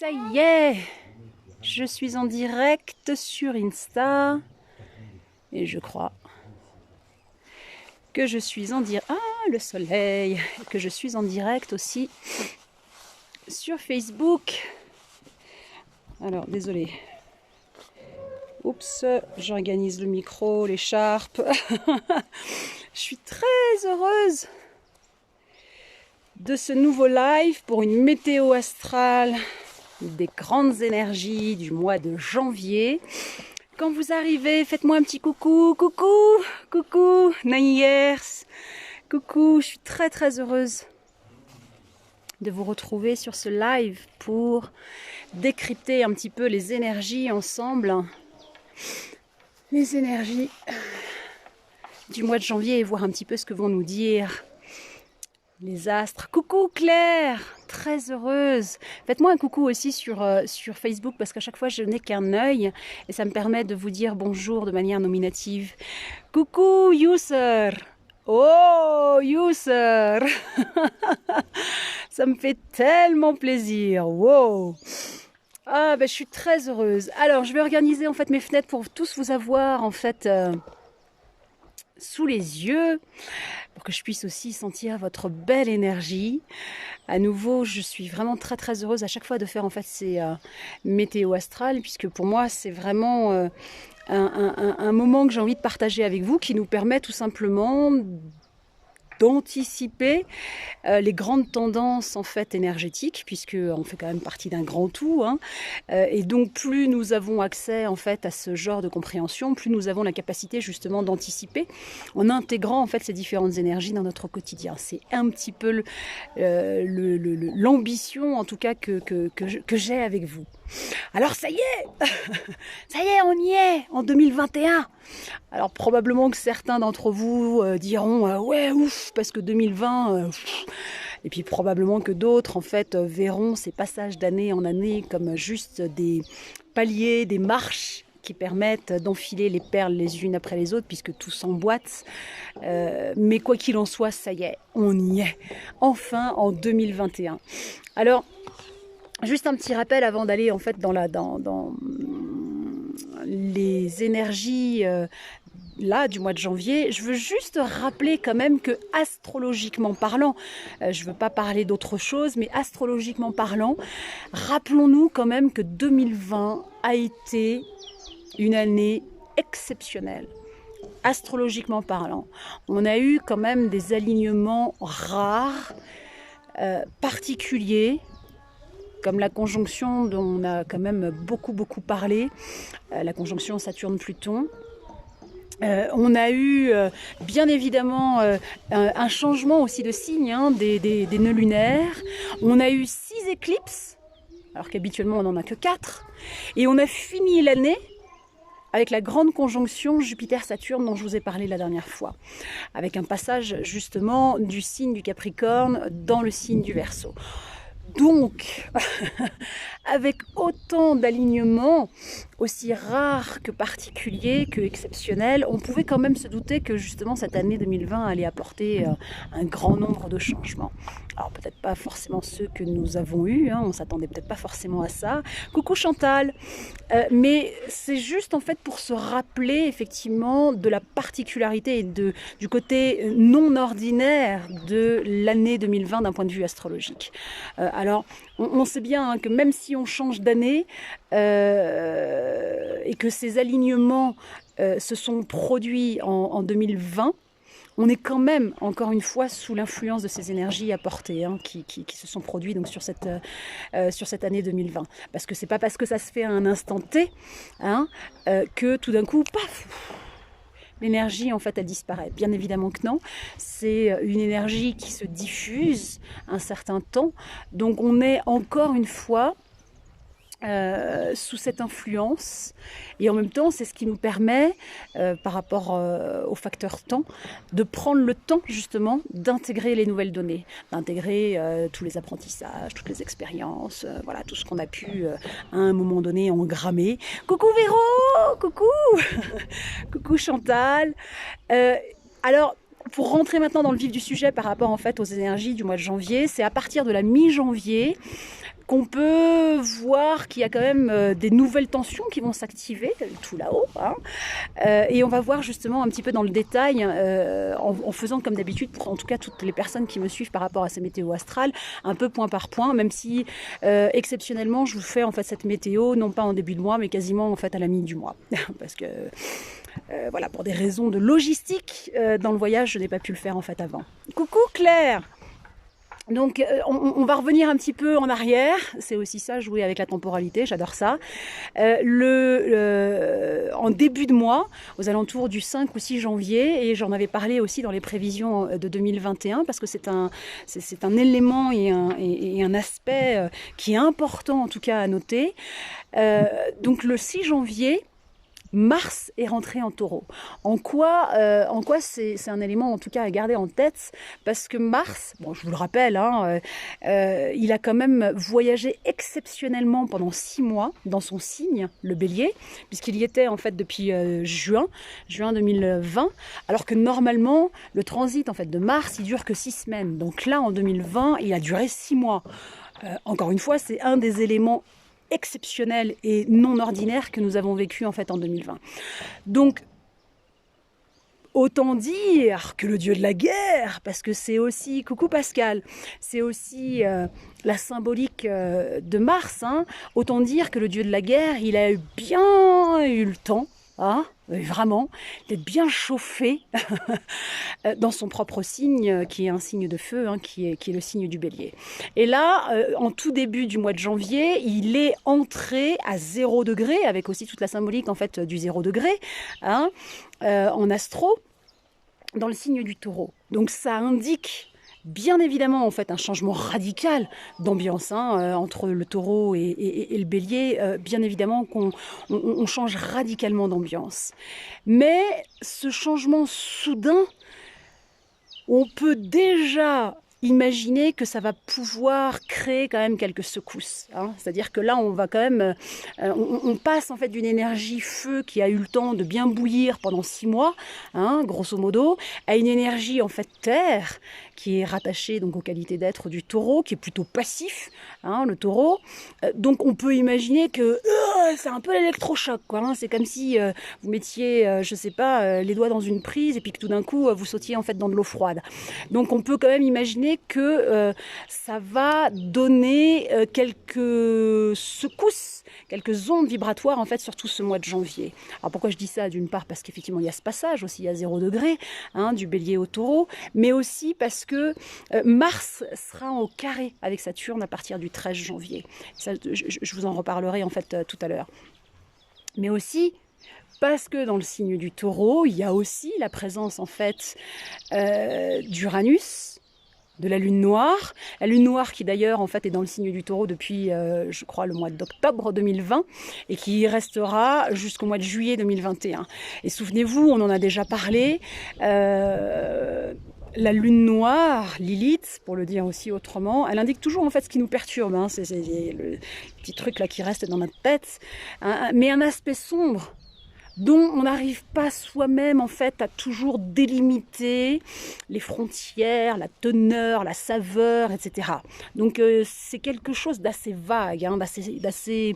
Ça y est, je suis en direct sur Insta et je crois que je suis en direct. Ah, le soleil! Que je suis en direct aussi sur Facebook. Alors, désolé. Oups, j'organise le micro, l'écharpe. Je suis très heureuse de ce nouveau live pour une météo astrale des grandes énergies du mois de janvier. Quand vous arrivez, faites-moi un petit coucou, coucou, Nayers, coucou, je suis très heureuse de vous retrouver sur ce live pour décrypter un petit peu les énergies ensemble, les énergies du mois de janvier et voir un petit peu ce que vont nous dire les astres. Coucou Claire, très heureuse. Faites-moi un coucou aussi sur Facebook parce qu'à chaque fois je n'ai qu'un œil et ça me permet de vous dire bonjour de manière nominative. Coucou User. Oh User. Ça me fait tellement plaisir. Wow. Ah ben je suis très heureuse. Alors je vais organiser en fait mes fenêtres pour tous vous avoir en fait sous les yeux, pour que je puisse aussi sentir votre belle énergie. À nouveau, je suis vraiment très heureuse à chaque fois de faire en fait ces météos astrales, puisque pour moi c'est vraiment un moment que j'ai envie de partager avec vous, qui nous permet tout simplement d'anticiper les grandes tendances en fait énergétiques, puisque on fait quand même partie d'un grand tout, hein. Et donc plus nous avons accès en fait à ce genre de compréhension, plus nous avons la capacité justement d'anticiper en intégrant en fait ces différentes énergies dans notre quotidien. C'est un petit peu l'ambition en tout cas que j'ai avec vous. Alors ça y est, on y est en 2021. Alors probablement que certains d'entre vous diront ouais ouf parce que 2020 et puis probablement que d'autres en fait verront ces passages d'année en année comme juste des paliers, des marches qui permettent d'enfiler les perles les unes après les autres puisque tout s'emboîte. Mais quoi qu'il en soit, ça y est, on y est. Enfin en 2021. Alors juste un petit rappel avant d'aller en fait dans les énergies là du mois de janvier. Je veux juste rappeler quand même que astrologiquement parlant, je veux pas parler d'autre chose, mais astrologiquement parlant, rappelons-nous quand même que 2020 a été une année exceptionnelle. Astrologiquement parlant, on a eu quand même des alignements rares, particuliers, comme la conjonction dont on a quand même beaucoup parlé, la conjonction Saturne-Pluton. On a eu bien évidemment un changement aussi de signe hein, des nœuds lunaires. On a eu 6 éclipses, alors qu'habituellement on n'en a que 4. Et on a fini l'année avec la grande conjonction Jupiter-Saturne dont je vous ai parlé la dernière fois, avec un passage justement du signe du Capricorne dans le signe du Verseau. Donc, avec autant d'alignements, aussi rares que particuliers, que exceptionnels, on pouvait quand même se douter que justement cette année 2020 allait apporter un grand nombre de changements. Alors peut-être pas forcément ceux que nous avons eus, hein, on s'attendait peut-être pas forcément à ça. Coucou Chantal, mais c'est juste en fait pour se rappeler effectivement de la particularité et du côté non ordinaire de l'année 2020 d'un point de vue astrologique. Alors on sait bien hein, que même si on change d'année et que ces alignements se sont produits en 2020, on est quand même, encore une fois, sous l'influence de ces énergies apportées hein, qui se sont produites donc, sur cette année 2020. Parce que c'est pas parce que ça se fait à un instant T hein, que tout d'un coup, paf, l'énergie en fait elle disparaît. Bien évidemment que non. C'est une énergie qui se diffuse un certain temps. Donc on est encore une fois sous cette influence et en même temps c'est ce qui nous permet par rapport au facteur temps de prendre le temps justement d'intégrer les nouvelles données, d'intégrer tous les apprentissages, toutes les expériences, voilà tout ce qu'on a pu à un moment donné engrammer. Coucou Véro, coucou coucou Chantal. Alors pour rentrer maintenant dans le vif du sujet par rapport en fait aux énergies du mois de janvier, c'est à partir de la mi-janvier qu'on peut voir qu'il y a quand même des nouvelles tensions qui vont s'activer, tout là-haut. Hein. Et on va voir justement un petit peu dans le détail, en faisant comme d'habitude, pour en tout cas toutes les personnes qui me suivent par rapport à ces météos astrales, un peu point par point, même si exceptionnellement je vous fais en fait cette météo, non pas en début de mois, mais quasiment en fait à la mi du mois. Parce que voilà, pour des raisons de logistique dans le voyage, je n'ai pas pu le faire en fait avant. Coucou Claire! Donc on va revenir un petit peu en arrière, c'est aussi ça, jouer avec la temporalité, j'adore ça. En début de mois, aux alentours du 5 ou 6 janvier, et j'en avais parlé aussi dans les prévisions de 2021, parce que c'est un élément et un aspect qui est important en tout cas à noter. Donc le 6 janvier, Mars est rentré en Taureau. En quoi c'est un élément en tout cas à garder en tête, parce que Mars, bon, je vous le rappelle, hein, il a quand même voyagé exceptionnellement pendant 6 mois dans son signe, le Bélier, puisqu'il y était en fait depuis juin 2020, alors que normalement le transit en fait de Mars il dure que 6 semaines. Donc là en 2020 il a duré 6 mois. Encore une fois, c'est un des éléments exceptionnel et non ordinaire que nous avons vécu en fait en 2020. Donc autant dire que le dieu de la guerre, parce que c'est aussi, coucou Pascal, c'est aussi la symbolique de Mars, hein, autant dire que le dieu de la guerre, il a bien eu le temps, hein, vraiment, d'être bien chauffé dans son propre signe, qui est un signe de feu, hein, qui est le signe du Bélier. Et là, en tout début du mois de janvier, il est entré à 0 degré, avec aussi toute la symbolique en fait du 0 degré, hein, en astro, dans le signe du Taureau. Donc ça indique bien évidemment en fait un changement radical d'ambiance, hein, entre le Taureau et le Bélier. Bien évidemment qu'on change radicalement d'ambiance. Mais ce changement soudain, on peut déjà imaginer que ça va pouvoir créer quand même quelques secousses, hein. C'est-à-dire que là on va quand même on passe en fait d'une énergie feu qui a eu le temps de bien bouillir pendant 6 mois, hein, grosso modo, à une énergie en fait terre qui est rattachée donc aux qualités d'être du Taureau, qui est plutôt passif, hein, le Taureau. Donc on peut imaginer que c'est un peu l'électrochoc, quoi, hein. C'est comme si vous mettiez je sais pas les doigts dans une prise et puis que tout d'un coup vous sautiez en fait dans de l'eau froide. Donc on peut quand même imaginer que ça va donner quelques secousses, quelques ondes vibratoires en fait sur tout ce mois de janvier. Alors pourquoi je dis ça? D'une part parce qu'effectivement il y a ce passage aussi à 0 degré, hein, du Bélier au Taureau, mais aussi parce que Mars sera au carré avec Saturne à partir du 13 janvier. Ça, je vous en reparlerai en fait tout à l'heure. Mais aussi parce que dans le signe du Taureau, il y a aussi la présence en fait d'Uranus, de la lune noire qui d'ailleurs en fait est dans le signe du Taureau depuis je crois le mois d'octobre 2020 et qui restera jusqu'au mois de juillet 2021. Et souvenez-vous, on en a déjà parlé, la lune noire, Lilith, pour le dire aussi autrement, elle indique toujours en fait ce qui nous perturbe, hein, c'est le petit truc là qui reste dans notre tête, hein, mais un aspect sombre dont on n'arrive pas soi-même en fait à toujours délimiter les frontières, la teneur, la saveur, etc. Donc c'est quelque chose d'assez vague, hein, d'assez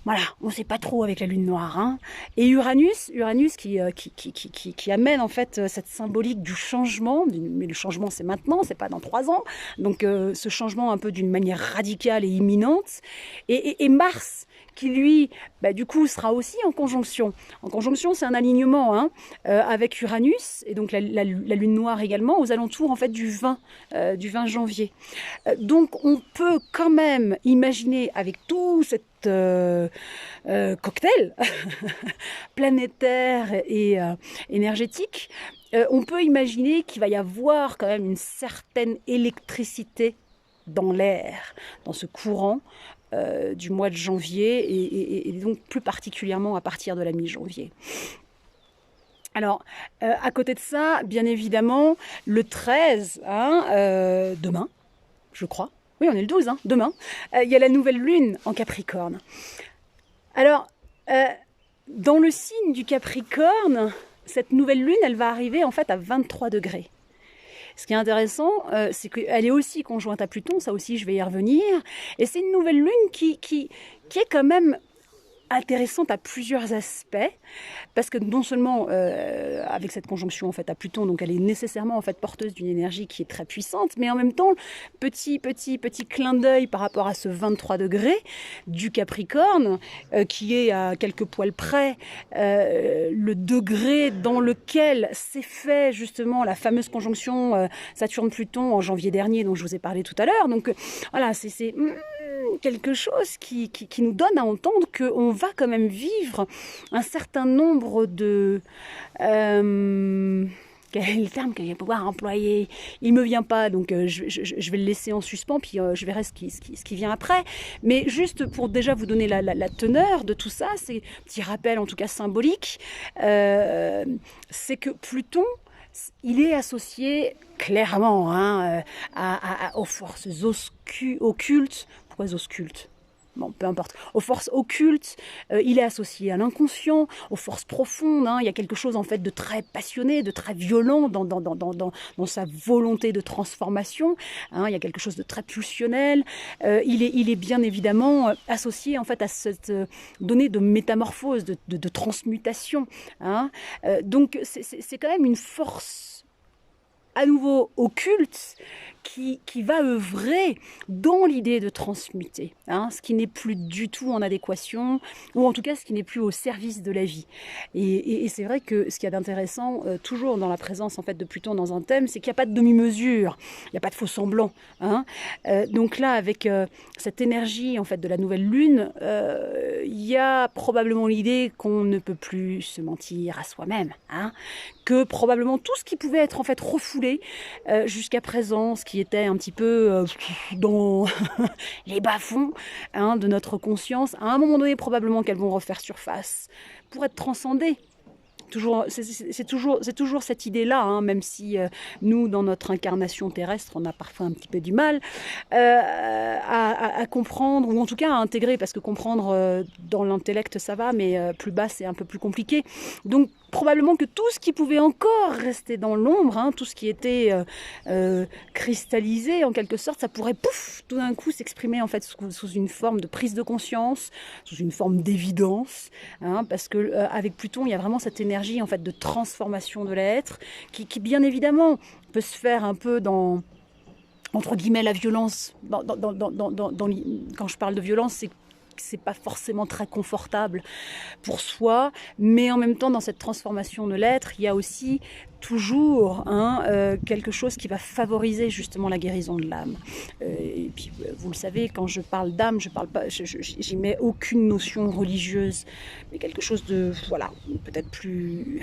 voilà, on ne sait pas trop avec la lune noire, hein. Et Uranus qui amène en fait cette symbolique du changement, mais le changement c'est maintenant, c'est pas dans 3 ans, donc ce changement un peu d'une manière radicale et imminente, et Mars qui lui, du coup, sera aussi en conjonction. En conjonction, c'est un alignement, hein, avec Uranus, et donc la lune noire également, aux alentours en fait du 20 janvier. Donc on peut quand même imaginer, avec tout cet cocktail planétaire et énergétique, on peut imaginer qu'il va y avoir quand même une certaine électricité dans l'air, dans ce courant du mois de janvier et donc plus particulièrement à partir de la mi-janvier. Alors, à côté de ça, bien évidemment, le 13, hein, demain, je crois, oui on est le 12, hein, demain, il y a la nouvelle lune en Capricorne. Alors, dans le signe du Capricorne, cette nouvelle lune, elle va arriver en fait à 23 degrés. Ce qui est intéressant, c'est qu'elle est aussi conjointe à Pluton, ça aussi je vais y revenir, et c'est une nouvelle lune qui est quand même intéressante à plusieurs aspects, parce que non seulement avec cette conjonction en fait à Pluton, donc elle est nécessairement en fait porteuse d'une énergie qui est très puissante, mais en même temps petit clin d'œil par rapport à ce 23 degrés du Capricorne, qui est à quelques poils près le degré dans lequel s'est fait justement la fameuse conjonction Saturne-Pluton en janvier dernier dont je vous ai parlé tout à l'heure. Donc voilà, c'est quelque chose qui nous donne à entendre qu'on va quand même vivre un certain nombre de... quel est le terme que je vais pouvoir employer? Il me vient pas, donc je vais le laisser en suspens, puis je verrai ce qui vient après. Mais juste pour déjà vous donner la teneur de tout ça, c'est un petit rappel en tout cas symbolique, c'est que Pluton, il est associé clairement aux forces occultes. Pourquoi occultes? Bon, peu importe. Aux forces occultes, il est associé à l'inconscient, aux forces profondes. Il y a quelque chose en fait de très passionné, de très violent dans sa volonté de transformation. Il y a quelque chose de très pulsionnel. Il est bien évidemment associé en fait à cette donnée de métamorphose, de transmutation. Donc c'est quand même une force à nouveau occulte qui va œuvrer dans l'idée de transmuter, ce qui n'est plus du tout en adéquation, ou en tout cas ce qui n'est plus au service de la vie. Et c'est vrai que ce qu'il y a d'intéressant, toujours dans la présence en fait de Pluton dans un thème, c'est qu'il n'y a pas de demi-mesure, il n'y a pas de faux semblant. Donc là, avec cette énergie en fait de la nouvelle lune, il y a probablement l'idée qu'on ne peut plus se mentir à soi-même, que probablement tout ce qui pouvait être en fait refoulé jusqu'à présent, ce qui était un petit peu dans les bas-fonds de notre conscience, à un moment donné probablement qu'elles vont refaire surface pour être transcendées. C'est toujours cette idée-là, même si nous, dans notre incarnation terrestre, on a parfois un petit peu du mal à comprendre, ou en tout cas à intégrer, parce que comprendre dans l'intellect, ça va, mais plus bas, c'est un peu plus compliqué. Donc, probablement que tout ce qui pouvait encore rester dans l'ombre, tout ce qui était cristallisé, en quelque sorte, ça pourrait, pouf, tout d'un coup s'exprimer en fait sous une forme de prise de conscience, sous une forme d'évidence, parce que avec Pluton, il y a vraiment cette énergie en fait de transformation de l'être qui bien évidemment peut se faire un peu dans, entre guillemets, la violence. Quand je parle de violence, c'est pas forcément très confortable pour soi, mais en même temps dans cette transformation de l'être, il y a aussi toujours quelque chose qui va favoriser justement la guérison de l'âme. Et puis vous le savez, quand je parle d'âme, je parle pas, j'y mets aucune notion religieuse, mais quelque chose de peut-être plus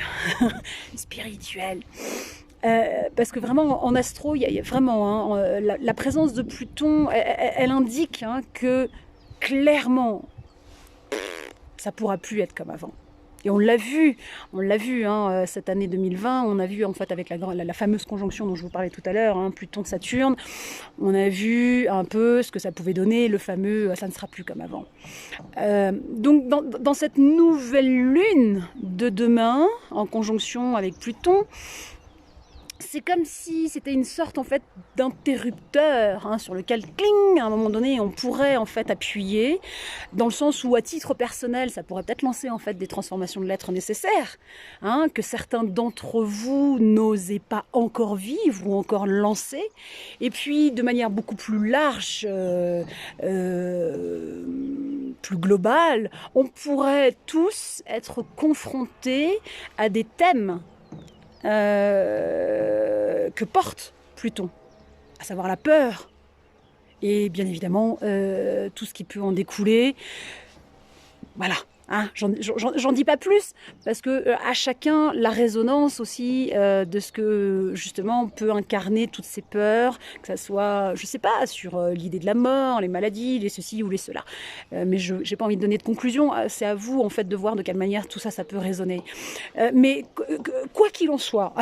spirituel. Parce que vraiment en astro, il y a vraiment la présence de Pluton, elle indique que clairement, ça pourra plus être comme avant. Et on l'a vu cette année 2020, on a vu en fait avec la fameuse conjonction dont je vous parlais tout à l'heure, Pluton-Saturne, on a vu un peu ce que ça pouvait donner, le fameux « ça ne sera plus comme avant ». Donc dans cette nouvelle lune de demain, en conjonction avec Pluton, c'est comme si c'était une sorte en fait d'interrupteur sur lequel, cling, à un moment donné, on pourrait en fait appuyer, dans le sens où à titre personnel, ça pourrait peut-être lancer en fait des transformations de l'être nécessaires, que certains d'entre vous n'osaient pas encore vivre ou encore lancer, et puis de manière beaucoup plus large, plus globale, on pourrait tous être confrontés à des thèmes que porte Pluton, à savoir la peur et bien évidemment tout ce qui peut en découler. Voilà, j'en dis pas plus parce que à chacun la résonance aussi de ce que justement peut incarner toutes ces peurs, que ça soit, je sais pas, sur l'idée de la mort, les maladies, les ceci ou les cela. Mais je n'ai pas envie de donner de conclusion, c'est à vous en fait de voir de quelle manière tout ça peut résonner. Mais quoi qu'il en soit,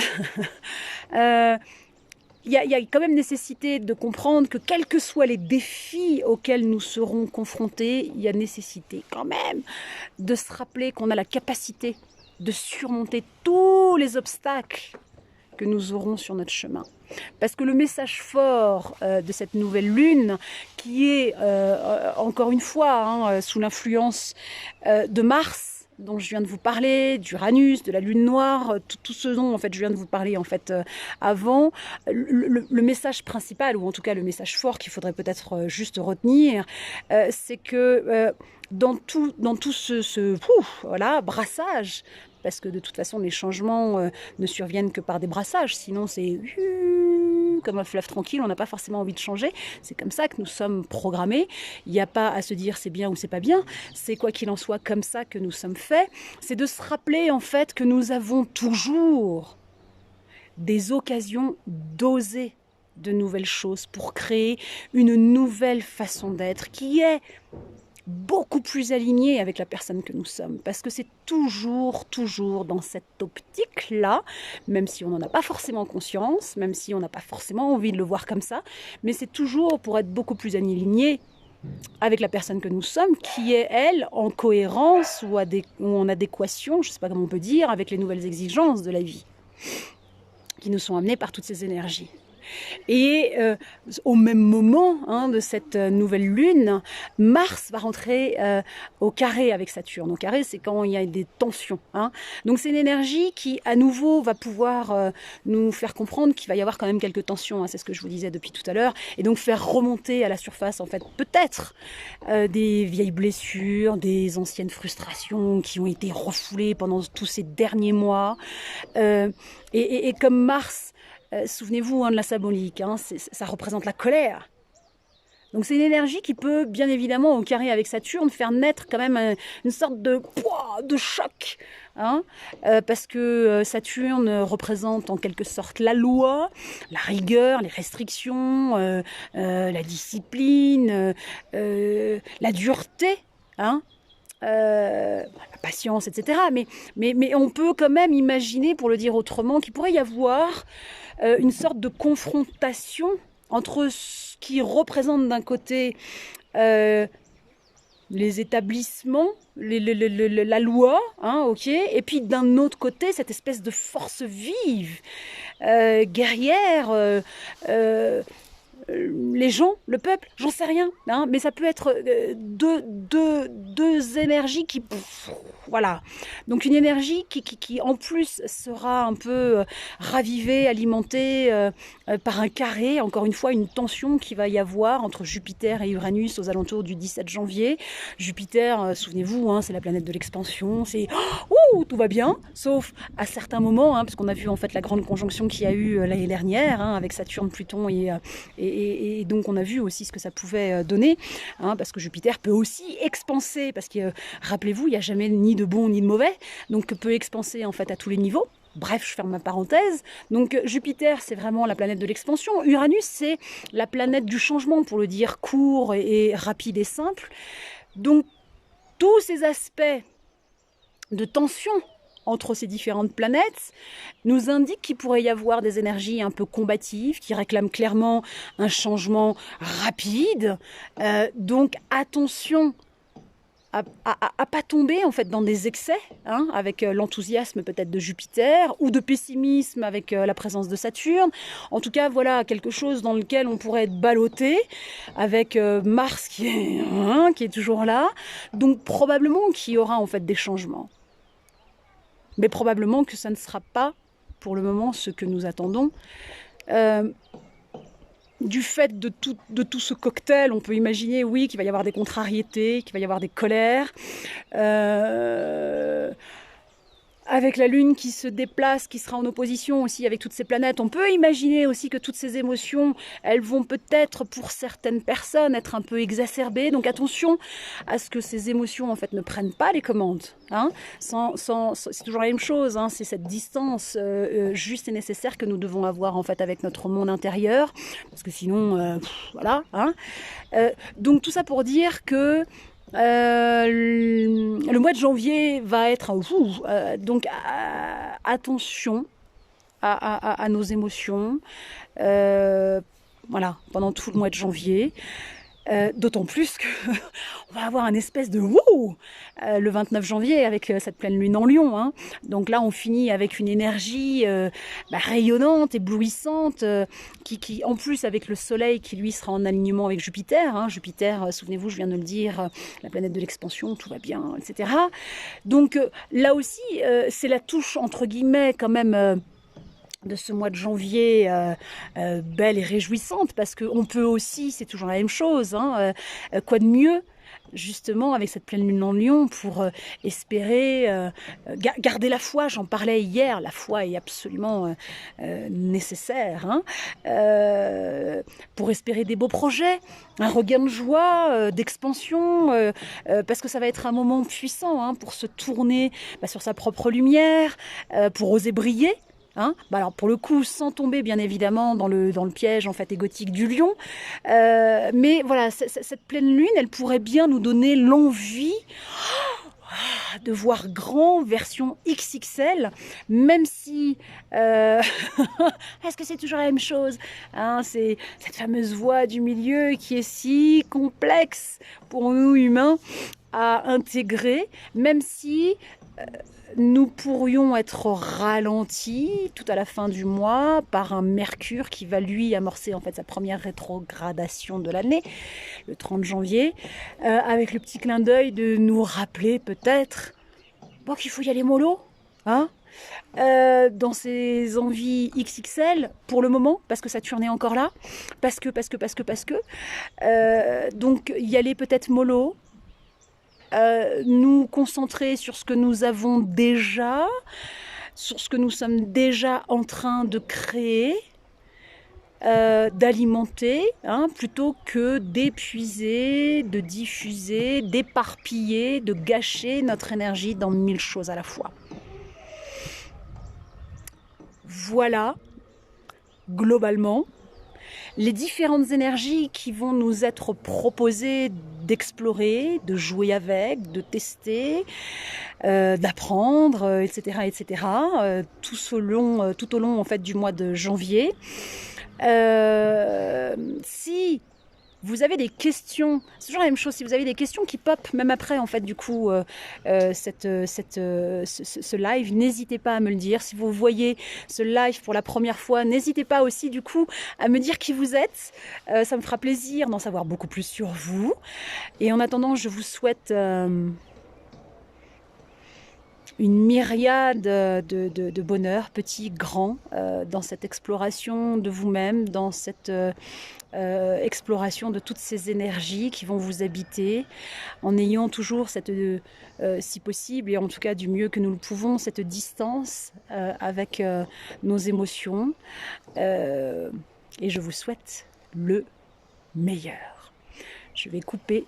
il y a quand même nécessité de comprendre que quels que soient les défis auxquels nous serons confrontés, il y a nécessité quand même de se rappeler qu'on a la capacité de surmonter tous les obstacles que nous aurons sur notre chemin. parce que le message fort de cette nouvelle lune, qui est encore une fois sous l'influence de Mars, dont je viens de vous parler, d'Uranus, de la lune noire, tout ce dont en fait je viens de vous parler en fait avant, le message principal, ou en tout cas le message fort qu'il faudrait peut-être juste retenir, c'est que dans tout ce voilà, brassage, parce que de toute façon les changements ne surviennent que par des brassages, sinon c'est comme un fleuve tranquille, on n'a pas forcément envie de changer. C'est comme ça que nous sommes programmés. Il n'y a pas à se dire c'est bien ou c'est pas bien. C'est quoi qu'il en soit comme ça que nous sommes faits. C'est de se rappeler en fait que nous avons toujours des occasions d'oser de nouvelles choses pour créer une nouvelle façon d'être qui est beaucoup plus aligné avec la personne que nous sommes, parce que c'est toujours dans cette optique-là, même si on n'en a pas forcément conscience, même si on n'a pas forcément envie de le voir comme ça, mais c'est toujours pour être beaucoup plus aligné avec la personne que nous sommes, qui est, elle, en cohérence ou en adéquation, je ne sais pas comment on peut dire, avec les nouvelles exigences de la vie, qui nous sont amenées par toutes ces énergies. Et au même moment de cette nouvelle lune, Mars va rentrer au carré avec Saturne. Au carré, c'est quand il y a des tensions. Donc c'est une énergie qui, à nouveau, va pouvoir nous faire comprendre qu'il va y avoir quand même quelques tensions. C'est ce que je vous disais depuis tout à l'heure. Et donc faire remonter à la surface, en fait, peut-être des vieilles blessures, des anciennes frustrations qui ont été refoulées pendant tous ces derniers mois. Et comme Mars, souvenez-vous de la symbolique, ça représente la colère. Donc c'est une énergie qui peut, bien évidemment, au carré avec Saturne, faire naître quand même une sorte de choc. Parce que Saturne représente en quelque sorte la loi, la rigueur, les restrictions, la discipline, la dureté, la patience, etc. Mais on peut quand même imaginer, pour le dire autrement, qu'il pourrait y avoir une sorte de confrontation entre ce qui représente d'un côté les établissements, la loi, et puis d'un autre côté cette espèce de force vive, guerrière, les gens, le peuple, j'en sais rien, mais ça peut être deux énergies qui, voilà. Donc une énergie qui en plus sera un peu ravivée, alimentée par un carré, encore une fois une tension qui va y avoir entre Jupiter et Uranus aux alentours du 17 janvier. Jupiter, souvenez-vous, c'est la planète de l'expansion, c'est tout va bien, sauf à certains moments, parce qu'on a vu en fait la grande conjonction qu'il y a eu l'année dernière avec Saturne, Pluton et donc on a vu aussi ce que ça pouvait donner, parce que Jupiter peut aussi expanser, parce que rappelez-vous, il n'y a jamais ni de bon ni de mauvais, donc peut expanser en fait à tous les niveaux. Bref, je ferme ma parenthèse. Donc Jupiter, c'est vraiment la planète de l'expansion. Uranus, c'est la planète du changement, pour le dire court et rapide et simple. Donc tous ces aspects de tension entre ces différentes planètes nous indiquent qu'il pourrait y avoir des énergies un peu combatives qui réclament clairement un changement rapide. Donc attention à pas tomber en fait dans des excès, avec l'enthousiasme peut-être de Jupiter ou de pessimisme avec la présence de Saturne. En tout cas, voilà quelque chose dans lequel on pourrait être ballotté avec Mars qui est toujours là. Donc probablement qu'il y aura en fait des changements. Mais probablement que ça ne sera pas, pour le moment, ce que nous attendons. Du fait de tout ce cocktail, on peut imaginer, oui, qu'il va y avoir des contrariétés, qu'il va y avoir des colères. Avec la Lune qui se déplace, qui sera en opposition aussi avec toutes ces planètes, on peut imaginer aussi que toutes ces émotions, elles vont peut-être pour certaines personnes être un peu exacerbées. Donc attention à ce que ces émotions en fait ne prennent pas les commandes. C'est toujours la même chose. C'est cette distance juste et nécessaire que nous devons avoir en fait avec notre monde intérieur, parce que sinon, voilà. Donc tout ça pour dire que le mois de janvier va être donc attention à nos émotions, voilà, pendant tout le mois de janvier. D'autant plus que on va avoir un espèce de wow le 29 janvier avec cette pleine lune en Lion. Hein. Donc là, on finit avec une énergie rayonnante, éblouissante, qui, en plus, avec le Soleil qui, lui, sera en alignement avec Jupiter. Hein. Jupiter, souvenez-vous, je viens de le dire, la planète de l'expansion, tout va bien, etc. Donc là aussi, c'est la touche, entre guillemets, quand même... de ce mois de janvier belle et réjouissante, parce qu'on peut aussi, c'est toujours la même chose, hein, quoi de mieux justement avec cette pleine lune en Lion pour espérer garder la foi. J'en parlais hier, la foi est absolument nécessaire, hein, pour espérer des beaux projets, un regain de joie, d'expansion, parce que ça va être un moment puissant, hein, pour se tourner sur sa propre lumière, pour oser briller. Hein, alors pour le coup, sans tomber bien évidemment dans le piège en fait égotique du lion, mais voilà, cette pleine lune, elle pourrait bien nous donner l'envie de voir grand version XXL, même si est-ce que c'est toujours la même chose, hein, c'est cette fameuse voie du milieu qui est si complexe pour nous humains à intégrer, même si nous pourrions être ralentis tout à la fin du mois par un Mercure qui va lui amorcer en fait sa première rétrogradation de l'année, le 30 janvier, avec le petit clin d'œil de nous rappeler peut-être qu'il faut y aller mollo, hein, dans ses envies XXL pour le moment, parce que Saturne est encore là, parce que, donc y aller peut-être mollo, nous concentrer sur ce que nous avons déjà, sur ce que nous sommes déjà en train de créer, d'alimenter, hein, plutôt que d'épuiser, de diffuser, d'éparpiller, de gâcher notre énergie dans 1000 choses à la fois. Voilà, globalement, les différentes énergies qui vont nous être proposées d'explorer, de jouer avec, de tester, d'apprendre, etc., tout au long en fait du mois de janvier. Si vous avez des questions, c'est toujours la même chose, si vous avez des questions qui pop, même après en fait du coup ce live, n'hésitez pas à me le dire. Si vous voyez ce live pour la première fois, n'hésitez pas aussi du coup à me dire qui vous êtes, ça me fera plaisir d'en savoir beaucoup plus sur vous. Et en attendant, je vous souhaite une myriade de bonheur, petit, grand, dans cette exploration de vous-même, dans cette exploration de toutes ces énergies qui vont vous habiter, en ayant toujours cette, si possible, et en tout cas du mieux que nous le pouvons, cette distance avec nos émotions. Et je vous souhaite le meilleur. Je vais couper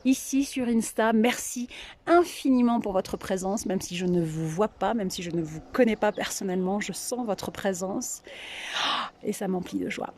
ici sur Insta. Merci infiniment pour votre présence, même si je ne vous vois pas, même si je ne vous connais pas personnellement, je sens votre présence et ça m'emplit de joie.